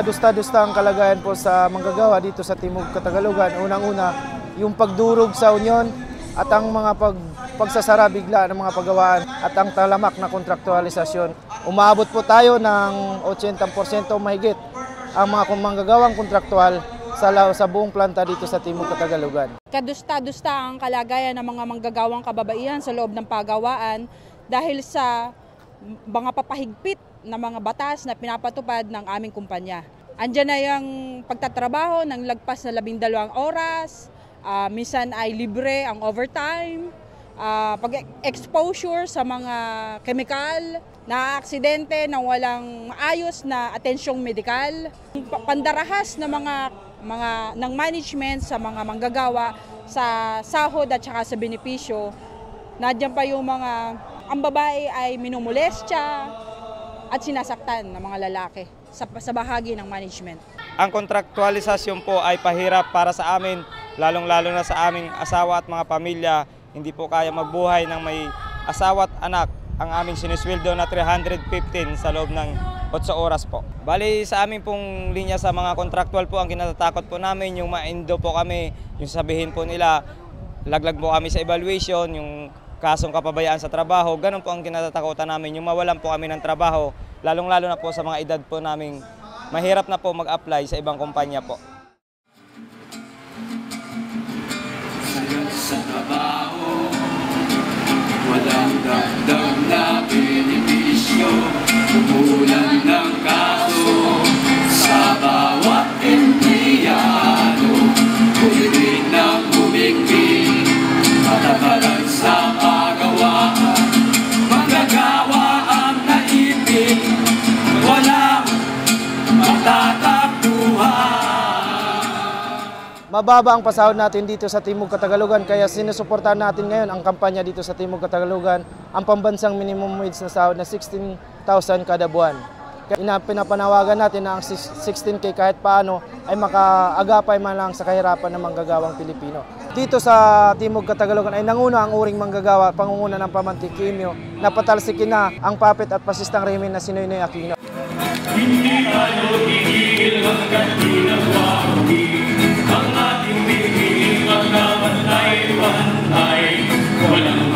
kadusta-dusta ang kalagayan po sa manggagawa dito sa Timog Katagalugan. Unang-una, yung pagdurog sa union at ang mga pagsasara bigla ng mga paggawaan at ang talamak na kontraktualisasyon. Umabot po tayo ng 80% mahigit ang mga manggagawang kontraktual sa buong planta dito sa Timog Katagalugan. Kadusta-dusta ang kalagayan ng mga manggagawang kababaihan sa loob ng pagawaan dahil sa mga papahigpit na mga batas na pinapatupad ng aming kumpanya. Andiyan na yung pagtatrabaho ng lagpas na 12 oras, minsan ay libre ang overtime, pag-exposure sa mga chemical, na aksidente na walang maayos na atensyong medikal, pandarahas na mga ng management sa mga manggagawa sa sahod at saka sa benepisyo. Nandiyan pa yung ang babae ay minumolestya at sinasaktan ng mga lalaki sa bahagi ng management. Ang kontraktualisasyon po ay pahirap para sa amin, lalong-lalo na sa aming asawa at mga pamilya. Hindi po kaya magbuhay ng may asawa at anak. Ang aming sinisweldo na 315 sa loob ng 8 oras po. Bali sa amin pong linya sa mga kontraktual po, ang kinatatakot po namin yung ma-endo po kami, yung sabihin po nila, laglag po kami sa evaluation, yung kasong kapabayaan sa trabaho, ganun po ang kinatatakutan namin, yung mawalan po kami ng trabaho, lalong-lalo na po sa mga edad po namin, mahirap na po mag-apply sa ibang kumpanya po. Sa trabaho, walang dagdag na benepisyo, umulan ng kaso sa bawat empleyado, umibig ng umibig, matagalan sa pagawaan, manggagawa ang naibig, walang matatakbuhan. Mababa ang pasahod natin dito sa Timog Katagalugan, kaya sinusuportahan natin ngayon ang kampanya dito sa Timog Katagalugan, ang pambansang minimum wage na sahod na 16,000 kada buwan. Kaya pinapanawagan natin na ang 16K kahit paano ay makaagapay man lang sa kahirapan ng manggagawang Pilipino. Dito sa Timog Katagalugan ay nanguna ang uring manggagawa, pangunguna ng Pamantik Kimio, na patalsikin na ang puppet at pasistang rehimen na si Noynoy Aquino. Hindi tayo gigil hanggang di nagwawagi, ang ating bibig magkabantay-bantay, walang